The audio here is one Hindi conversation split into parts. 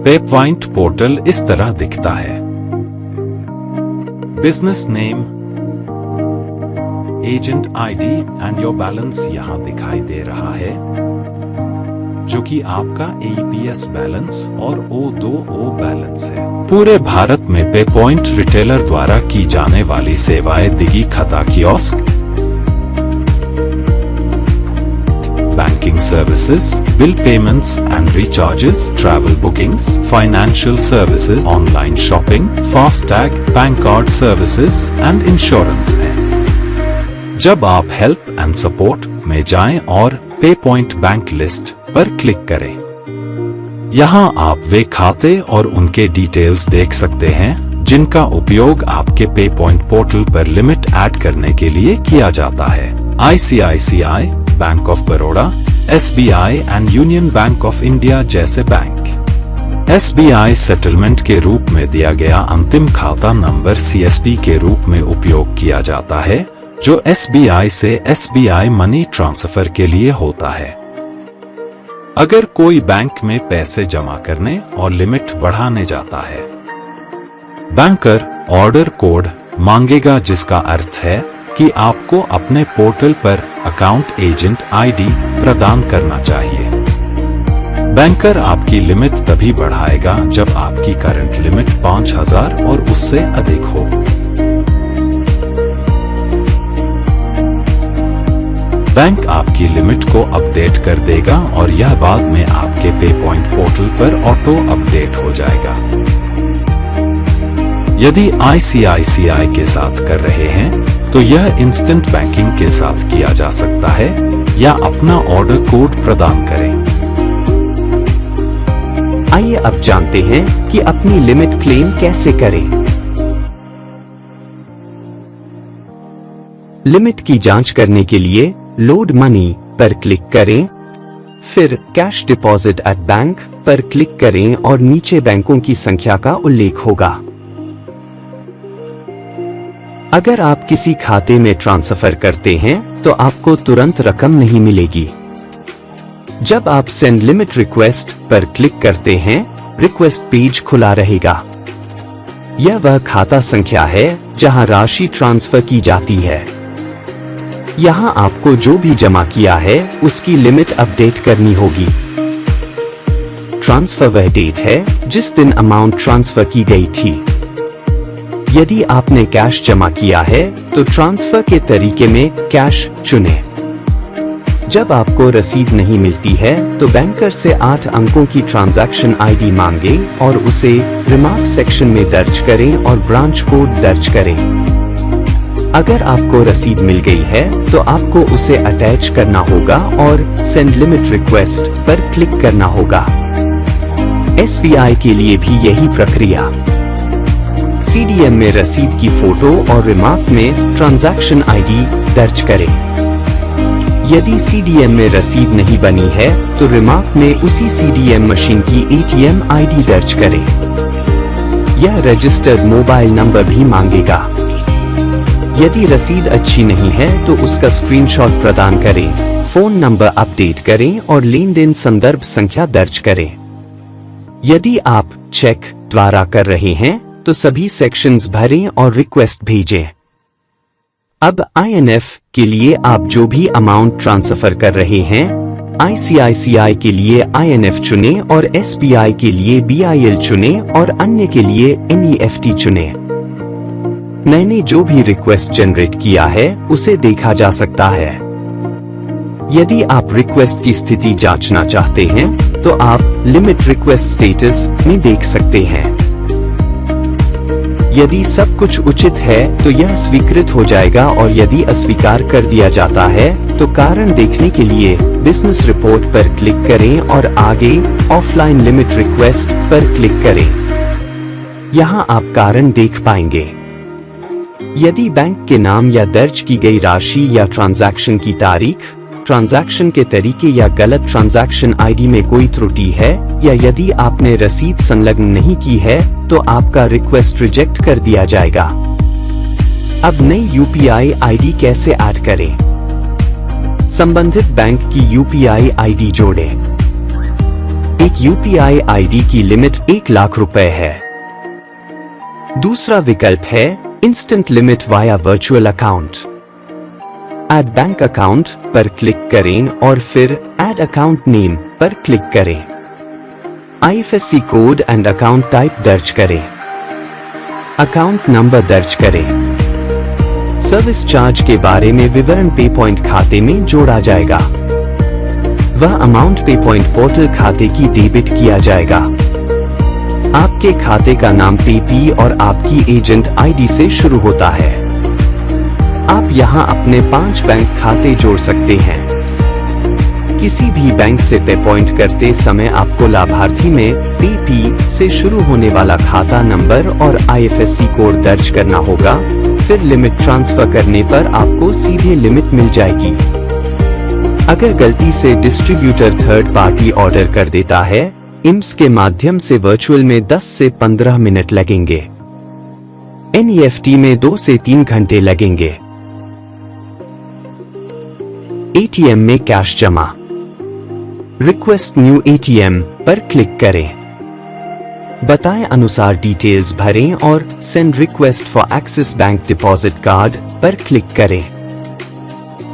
पेपॉइंट पोर्टल इस तरह दिखता है। Business name, agent ID and your balance यहां दिखाई दे रहा है, जो कि आपका AEPS बैलेंस और O2O बैलेंस है। पूरे भारत में पेपॉइंट रिटेलर द्वारा की जाने वाली सेवाएं दिगी खाता kiosk, banking services, bill payments and recharges, travel bookings, financial services, online shopping, FASTag, bank card services and insurance है। जब आप हेल्प एंड सपोर्ट में जाएं और पे पॉइंट बैंक लिस्ट पर क्लिक करें, यहां आप वे खाते और उनके डिटेल्स देख सकते हैं जिनका उपयोग आपके पे पॉइंट पोर्टल पर लिमिट ऐड करने के लिए किया जाता है। ICICI, bank of Baroda, SBI and union bank of India जैसे बैंक। SBI सेटलमेंट के रूप में दिया गया अंतिम खाता नंबर CSP के रूप में उपयोग किया जाता है, जो SBI से SBI मनी ट्रांसफर के लिए होता है। अगर कोई बैंक में पैसे जमा करने और लिमिट बढ़ाने जाता है, बैंकर ऑर्डर कोड मांगेगा, जिसका अर्थ है कि आपको अपने पोर्टल पर अकाउंट एजेंट आईडी प्रदान करना चाहिए। बैंकर आपकी लिमिट तभी बढ़ाएगा जब आपकी करंट लिमिट 5000 और उससे अधिक हो। बैंक आपकी लिमिट को अपडेट कर देगा और यह बाद में आपके पे पॉइंट पोर्टल पर ऑटो अपडेट हो जाएगा। यदि ICICI के साथ कर रहे हैं तो यह इंस्टेंट बैंकिंग के साथ किया जा सकता है या अपना ऑर्डर कोड प्रदान करें। आइए अब जानते हैं कि अपनी लिमिट क्लेम कैसे करें। लिमिट की जांच करने के लिए लोड मनी पर क्लिक करें, फिर कैश डिपॉजिट एट बैंक पर क्लिक करें और नीचे बैंकों की संख्या का उल्लेख होगा। अगर आप किसी खाते में ट्रांसफर करते हैं तो आपको तुरंत रकम नहीं मिलेगी। जब आप सेंड लिमिट रिक्वेस्ट पर क्लिक करते हैं, रिक्वेस्ट पेज खुला रहेगा। यह वह खाता संख्या है जहां राशि ट्रांसफर की जाती है। यहां आपको जो भी जमा किया है उसकी लिमिट अपडेट करनी होगी। ट्रांसफर वह डेट है जिस दिन अमाउंट ट्रांसफर की गई थी। यदि आपने कैश जमा किया है तो ट्रांसफर के तरीके में कैश चुनें। जब आपको रसीद नहीं मिलती है तो बैंकर से 8 अंकों की ट्रांजैक्शन आईडी मांगे और उसे रिमार्क सेक्शन में दर्ज करें और ब्रांच कोड दर्ज करें। अगर आपको रसीद मिल गई है तो आपको उसे अटैच करना होगा और सेंड लिमिट रिक्वेस्ट पर क्लिक करना होगा। SBI के लिए भी यही प्रक्रिया। CDM में रसीद की फोटो और रिमार्क में ट्रांजैक्शन आईडी दर्ज करें। यदि CDM में रसीद नहीं बनी है तो रिमार्क में उसी CDM मशीन की ATM आईडी दर्ज करें। यह रजिस्टर्ड मोबाइल नंबर भी मांगेगा। यदि रसीद अच्छी नहीं है तो उसका स्क्रीनशॉट प्रदान करें, फोन नंबर अपडेट करें और लेन देन संदर्भ संख्या दर्ज करें। यदि आप चेक द्वारा कर रहे हैं तो सभी सेक्शंस भरें और रिक्वेस्ट भेजें। अब INF के लिए आप जो भी अमाउंट ट्रांसफर कर रहे हैं, ICICI के लिए INF चुनें और SBI के लिए BIL चुनें और अन्य के लिए NEFT चुनें। मैंने जो भी रिक्वेस्ट जनरेट किया है उसे देखा जा सकता है। यदि आप रिक्वेस्ट की स्थिति जांचना चाहते हैं तो आप लिमिट रिक्वेस्ट स्टेटस में देख सकते हैं। यदि सब कुछ उचित है तो यह स्वीकृत हो जाएगा और यदि अस्वीकार कर दिया जाता है तो कारण देखने के लिए बिजनेस रिपोर्ट पर क्लिक करें और आगे ऑफलाइन लिमिट रिक्वेस्ट पर क्लिक करें। यहां आप कारण देख पाएंगे। यदि बैंक के नाम या दर्ज की गई राशि या ट्रांजैक्शन की तारीख, ट्रांजैक्शन के तरीके या गलत ट्रांजैक्शन आईडी में कोई त्रुटि है या यदि आपने रसीद संलग्न नहीं की है तो आपका रिक्वेस्ट रिजेक्ट कर दिया जाएगा। अब नई UPI आईडी कैसे ऐड करें? संबंधित बैंक की UPI आईडी जोड़ें। एक एक यूपीआई आईडी की लिमिट 1 लाख रुपए है। दूसरा विकल्प है instant limit via virtual account. Add bank account पर क्लिक करें और फिर ऐड अकाउंट नेम पर क्लिक करें। IFSC code and account type दर्ज करें। अकाउंट नंबर दर्ज करें। सर्विस चार्ज के बारे में विवरण पे पॉइंट खाते में जोड़ा जाएगा। वह अमाउंट पे पॉइंट पोर्टल खाते की डेबिट किया जाएगा। आपके खाते का नाम पेपी और आपकी एजेंट आईडी से शुरू होता है। आप यहां अपने 5 बैंक खाते जोड़ सकते हैं। किसी भी बैंक से पे पॉइंट करते समय आपको लाभार्थी में पेपी से शुरू होने वाला खाता नंबर और आईएफएससी कोड दर्ज करना होगा। फिर लिमिट ट्रांसफर करने पर आपको सीधे लिमिट मिल जाएगी। अगर गलती से डिस्ट्रीब्यूटर थर्ड पार्टी ऑर्डर कर देता है, इम्स के माध्यम से वर्चुअल में 10 से 15 मिनट लगेंगे। एनईएफटी में 2 से 3 घंटे लगेंगे। एटीएम में कैश जमा। रिक्वेस्ट न्यू एटीएम पर क्लिक करें। बताएं अनुसार डिटेल्स भरें और send request for axis bank deposit card पर क्लिक करें।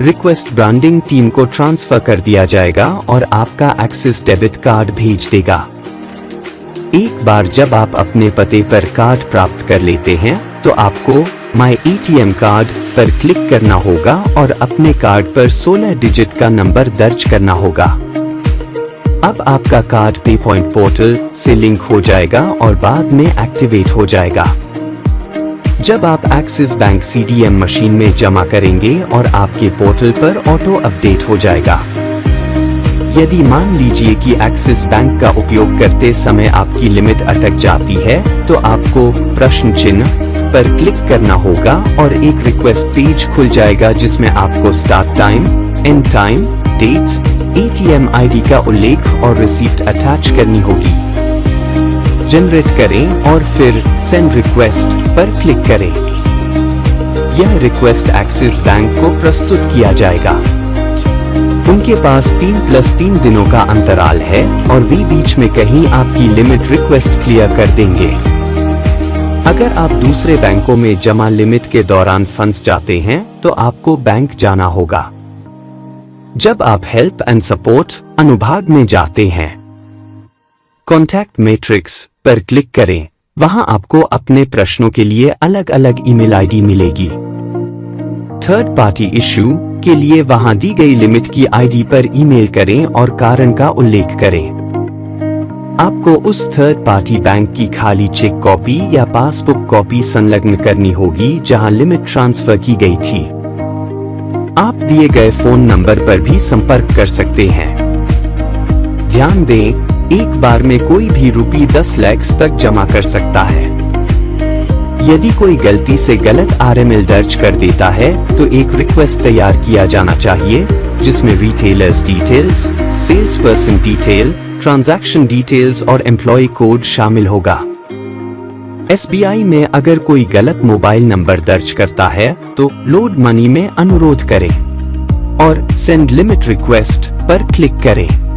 रिक्वेस्ट ब्रांडिंग टीम को ट्रांसफर कर दिया जाएगा और आपका एक्सिस डेबिट कार्ड भेज देगा। एक बार जब आप अपने पते पर कार्ड प्राप्त कर लेते हैं, तो आपको माई एटीएम कार्ड पर क्लिक करना होगा और अपने कार्ड पर 16 डिजिट का नंबर दर्ज करना होगा। अब आपका कार्ड पे पॉइंट पोर्टल से लिंक हो जाएगा और बाद में एक्टिवेट हो जाएगा। जब आप एक्सिस बैंक सीडीएम मशीन में जमा करेंगे और आपके पोर्टल पर ऑटो अपडेट हो जाएगा। यदि मान लीजिए कि एक्सिस बैंक का उपयोग करते समय आपकी लिमिट अटक जाती है, तो आपको प्रश्न चिन्ह पर क्लिक करना होगा और एक रिक्वेस्ट पेज खुल जाएगा जिसमें आपको start time, and time, date, ATM ID का उल्लेख और रिसीप्ट अटैच करनी होगी। जनरेट करें और फिर सेंड रिक्वेस्ट पर क्लिक करें। यह रिक्वेस्ट एक्सिस बैंक को प्रस्तुत किया जाएगा। उनके पास 3+3 दिनों का अंतराल है और वे बीच में कहीं आपकी लिमिट रिक्वेस्ट क्लियर कर देंगे। अगर आप दूसरे बैंकों में जमा लिमिट के दौरान फंस जाते हैं, तो आपको बैंक जाना होगा। जब आप हेल्प एंड सपोर्ट अनुभाग में जाते हैं, कॉन्टैक्ट मैट्रिक्स पर क्लिक करें। वहां आपको अपने प्रश्नों के लिए अलग अलग ईमेल आईडी मिलेगी। थर्ड पार्टी इश्यू के लिए वहां दी गई लिमिट की आईडी पर ईमेल करें और कारण का उल्लेख करें। आपको उस थर्ड पार्टी बैंक की खाली चेक कॉपी या पासबुक कॉपी संलग्न करनी होगी जहां लिमिट ट्रांसफर की गई थी। आप दिए गए फोन नंबर पर भी संपर्क कर सकते हैं। ध्यान दें, एक बार में कोई भी ₹10 लाख तक जमा कर सकता है। यदि कोई गलती से गलत आरएमएल दर्ज कर देता है, तो एक रिक्वेस्ट तैयार किया जाना चाहिए जिसमें retailers details, sales person detail, transaction details और एम्प्लॉय कोड शामिल होगा। एसबीआई में अगर कोई गलत मोबाइल नंबर दर्ज करता है, तो लोड मनी में अनुरोध करें और सेंड लिमिट रिक्वेस्ट पर क्लिक करें।